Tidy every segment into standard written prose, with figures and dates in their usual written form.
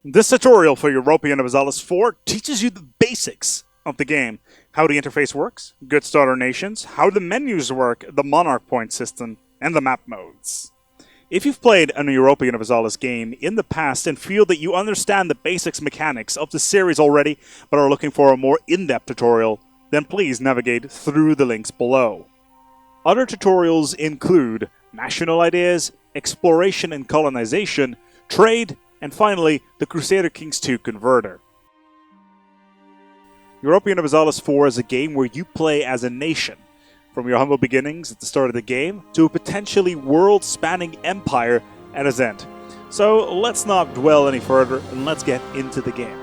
This tutorial for Europa Universalis 4 teaches you the basics of the game. How the interface works, good starter nations, how the menus work, the Monarch Points system, and the map modes. If you've played an Europa Universalis game in the past and feel that you understand the basics mechanics of the series already, but are looking for a more in-depth tutorial, then please navigate through the links below. Other tutorials include national ideas, exploration and colonization, trade, and finally, the Crusader Kings 2 converter. Europa Universalis 4 is a game where you play as a nation, from your humble beginnings at the start of the game to a potentially world-spanning empire at its end. So let's not dwell any further and let's get into the game.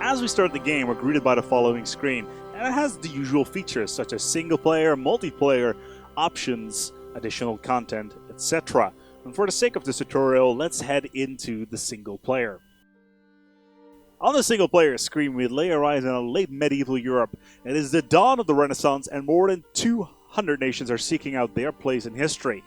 As we start the game, we're greeted by the following screen, and it has the usual features such as single-player, multiplayer, options, additional content, etc. And for the sake of this tutorial, let's head into the single player. On the single player screen, we lay our eyes on a late medieval Europe. It is the dawn of the Renaissance, and more than 200 nations are seeking out their place in history.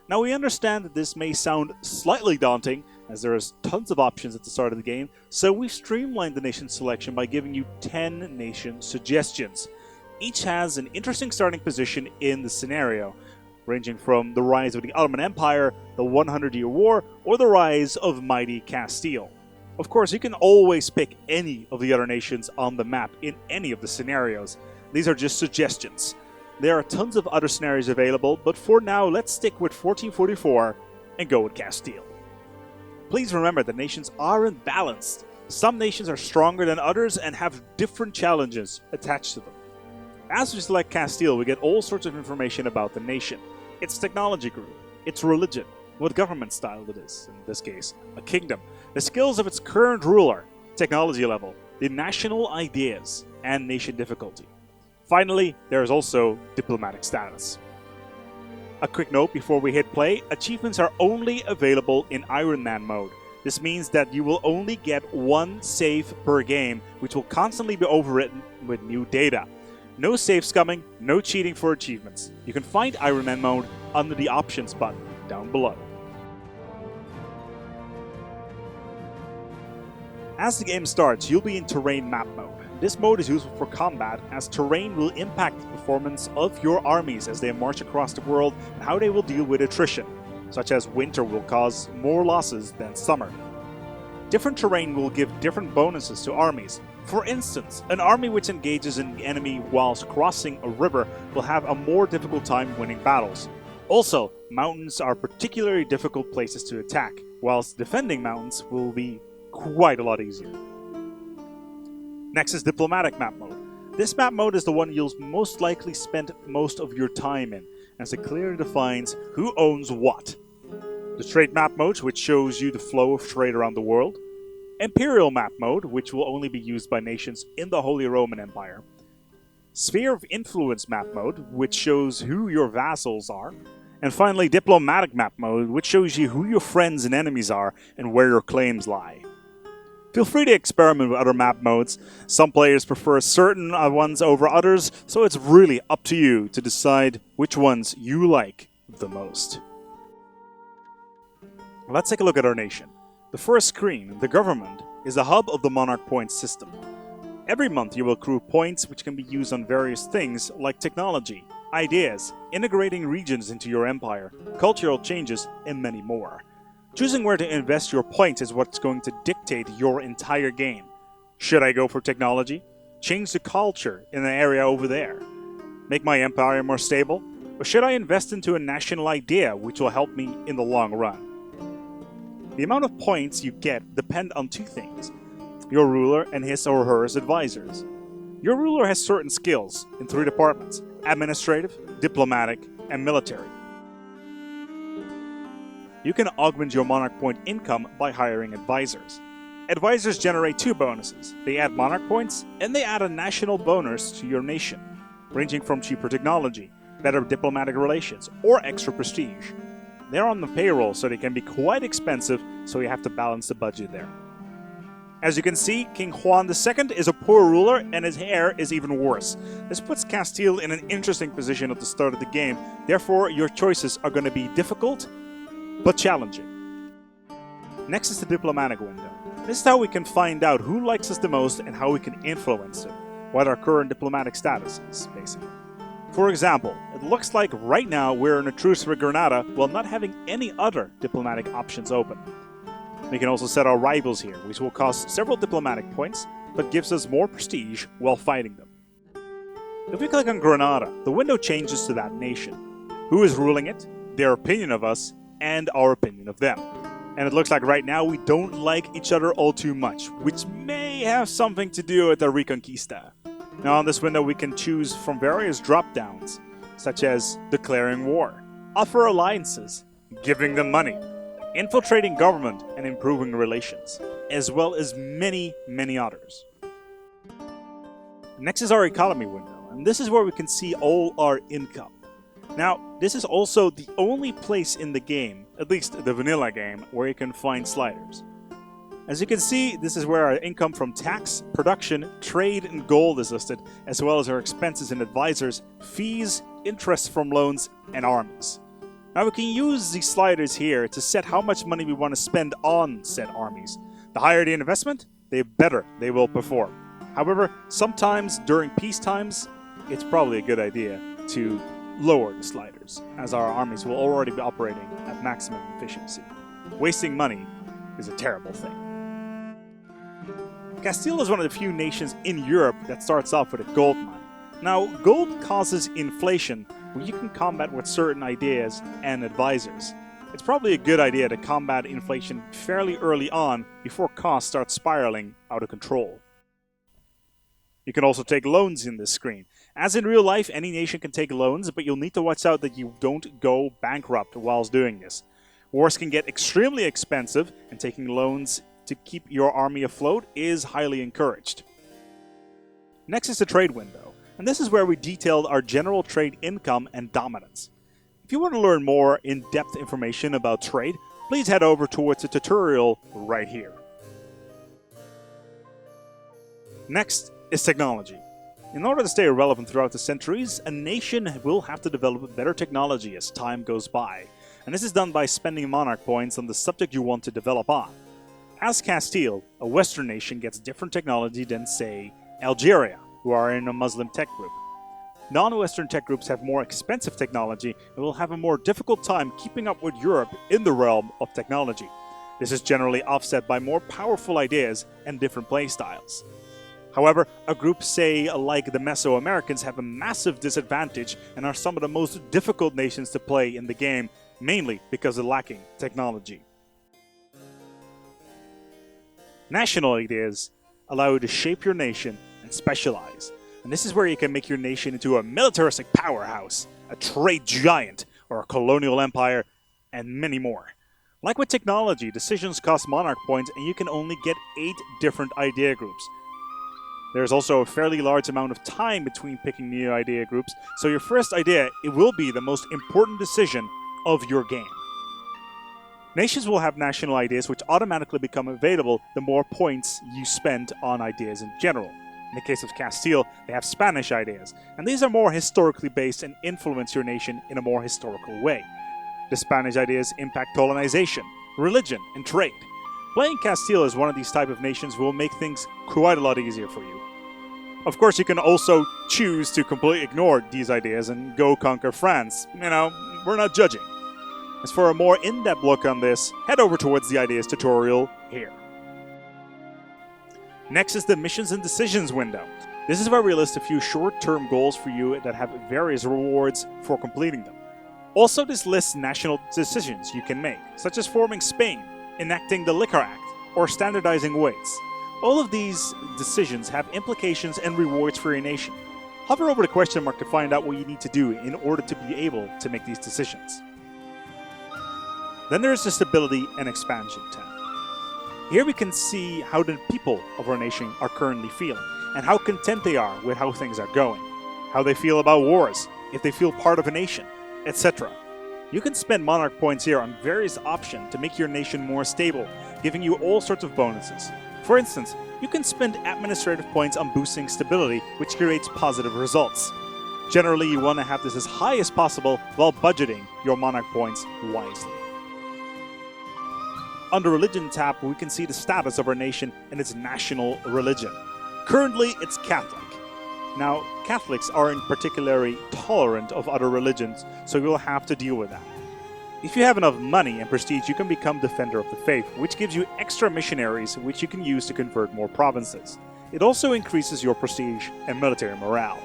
Now, we understand that this may sound slightly daunting, as there is tons of options at the start of the game, so we've streamlined the nation selection by giving you 10 nation suggestions. Each has an interesting starting position in the scenario, ranging from the rise of the Ottoman Empire, the 100-Year War, or the rise of mighty Castile. Of course, you can always pick any of the other nations on the map in any of the scenarios. These are just suggestions. There are tons of other scenarios available, but for now, let's stick with 1444 and go with Castile. Please remember that nations are imbalanced. Some nations are stronger than others and have different challenges attached to them. As we select Castile, we get all sorts of information about the nation, its technology group, its religion, what government style it is, in this case, a kingdom, the skills of its current ruler, technology level, the national ideas, and nation difficulty. Finally, there is also diplomatic status. A quick note before we hit play, achievements are only available in Iron Man mode. This means that you will only get one save per game, which will constantly be overwritten with new data. No save scumming, no cheating for achievements. You can find Iron Man mode under the options button down below. As the game starts, you'll be in terrain map mode. This mode is useful for combat, as terrain will impact the performance of your armies as they march across the world and how they will deal with attrition, such as winter will cause more losses than summer. Different terrain will give different bonuses to armies. For instance, an army which engages an enemy whilst crossing a river will have a more difficult time winning battles. Also, mountains are particularly difficult places to attack, whilst defending mountains will be quite a lot easier. Next is diplomatic map mode. This map mode is the one you'll most likely spend most of your time in, as it clearly defines who owns what. The trade map mode, which shows you the flow of trade around the world. Imperial map mode, which will only be used by nations in the Holy Roman Empire. Sphere of Influence map mode, which shows who your vassals are. And finally, diplomatic map mode, which shows you who your friends and enemies are and where your claims lie. Feel free to experiment with other map modes. Some players prefer certain ones over others, so it's really up to you to decide which ones you like the most. Let's take a look at our nation. The first screen, the government, is the hub of the Monarch Points system. Every month you will accrue points which can be used on various things like technology, ideas, integrating regions into your empire, cultural changes, and many more. Choosing where to invest your points is what's going to dictate your entire game. Should I go for technology? Change the culture in an area over there? Make my empire more stable? Or should I invest into a national idea which will help me in the long run? The amount of points you get depend on two things: your ruler and his or her advisors. Your ruler has certain skills in 3 departments: administrative, diplomatic, and military. You can augment your Monarch Point income by hiring advisors. Advisors generate 2 bonuses. They add Monarch Points, and they add a national bonus to your nation, ranging from cheaper technology, better diplomatic relations, or extra prestige. They're on the payroll, so they can be quite expensive, so you have to balance the budget there. As you can see, King Juan II is a poor ruler, and his heir is even worse. This puts Castile in an interesting position at the start of the game. Therefore, your choices are going to be difficult, but challenging. Next is the diplomatic window. This is how we can find out who likes us the most and how we can influence them, what our current diplomatic status is, basically. For example, it looks like right now we're in a truce with Granada while not having any other diplomatic options open. We can also set our rivals here, which will cost several diplomatic points, but gives us more prestige while fighting them. If we click on Granada, the window changes to that nation. Who is ruling it, their opinion of us, and our opinion of them. And it looks like right now we don't like each other all too much, which may have something to do with the Reconquista. Now on this window we can choose from various drop-downs, such as declaring war, offer alliances, giving them money, infiltrating government and improving relations, as well as many, many others. Next is our economy window, and this is where we can see all our income. Now, this is also the only place in the game, at least the vanilla game, where you can find sliders. As you can see, this is where our income from tax, production, trade, and gold is listed, as well as our expenses and advisors, fees, interest from loans, and armies. Now we can use these sliders here to set how much money we want to spend on said armies. The higher the investment, the better they will perform. However, sometimes during peace times, it's probably a good idea to lower the sliders, as our armies will already be operating at maximum efficiency. Wasting money is a terrible thing. Castile is one of the few nations in Europe that starts off with a gold mine. Now, gold causes inflation, where you can combat with certain ideas and advisors. It's probably a good idea to combat inflation fairly early on before costs start spiraling out of control. You can also take loans in this screen. As in real life, any nation can take loans, but you'll need to watch out that you don't go bankrupt whilst doing this. Wars can get extremely expensive, and taking loans to keep your army afloat is highly encouraged. Next is the trade window, and this is where we detailed our general trade income and dominance. If you want to learn more in-depth information about trade, please head over towards the tutorial right here. Next is technology. In order to stay relevant throughout the centuries, a nation will have to develop better technology as time goes by, and this is done by spending Monarch Points on the subject you want to develop on. As Castile, a Western nation gets different technology than, say, Algeria, who are in a Muslim tech group. Non-Western tech groups have more expensive technology and will have a more difficult time keeping up with Europe in the realm of technology. This is generally offset by more powerful ideas and different playstyles. However, a group, say, like the Mesoamericans, have a massive disadvantage and are some of the most difficult nations to play in the game, mainly because of lacking technology. National ideas allow you to shape your nation and specialize, and this is where you can make your nation into a militaristic powerhouse, a trade giant, or a colonial empire, and many more. Like with technology, decisions cost Monarch Points and you can only get 8 different idea groups. There's also a fairly large amount of time between picking new idea groups, so your first idea, it will be the most important decision of your game. Nations will have national ideas which automatically become available the more points you spend on ideas in general. In the case of Castile, they have Spanish ideas, and these are more historically based and influence your nation in a more historical way. The Spanish ideas impact colonization, religion, and trade. Playing Castile as one of these type of nations will make things quite a lot easier for you. Of course, you can also choose to completely ignore these ideas and go conquer France. We're not judging. As for a more in-depth look on this, head over towards the ideas tutorial here. Next is the missions and decisions window. This is where we list a few short-term goals for you that have various rewards for completing them. Also, this lists national decisions you can make, such as forming Spain, enacting the Liquor Act, or standardizing weights. All of these decisions have implications and rewards for your nation. Hover over the question mark to find out what you need to do in order to be able to make these decisions. Then there is the Stability and Expansion tab. Here we can see how the people of our nation are currently feeling, and how content they are with how things are going, how they feel about wars, if they feel part of a nation, etc. You can spend Monarch Points here on various options to make your nation more stable, giving you all sorts of bonuses. For instance, you can spend administrative points on boosting stability, which creates positive results. Generally, you want to have this as high as possible while budgeting your Monarch Points wisely. Under Religion tab, we can see the status of our nation and its national religion. Currently, it's Catholic. Now, Catholics aren't particularly tolerant of other religions, so you'll have to deal with that. If you have enough money and prestige, you can become Defender of the Faith, which gives you extra missionaries which you can use to convert more provinces. It also increases your prestige and military morale.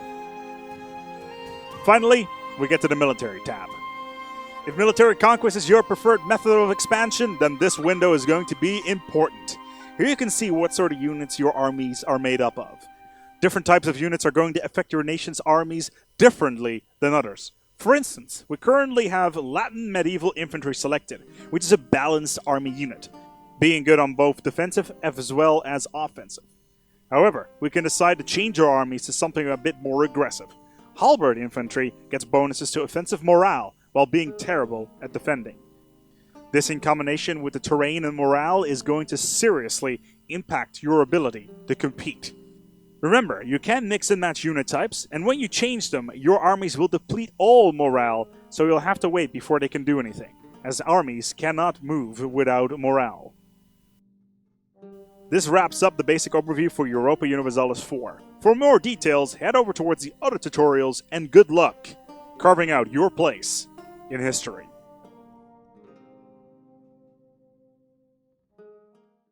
Finally, we get to the military tab. If military conquest is your preferred method of expansion, then this window is going to be important. Here you can see what sort of units your armies are made up of. Different types of units are going to affect your nation's armies differently than others. For instance, we currently have Latin Medieval Infantry selected, which is a balanced army unit, being good on both defensive as well as offensive. However, we can decide to change our armies to something a bit more aggressive. Halberd Infantry gets bonuses to offensive morale while being terrible at defending. This in combination with the terrain and morale is going to seriously impact your ability to compete. Remember, you can mix and match unit types, and when you change them, your armies will deplete all morale, so you'll have to wait before they can do anything, as armies cannot move without morale. This wraps up the basic overview for Europa Universalis 4. For more details, head over towards the other tutorials, and good luck carving out your place in history.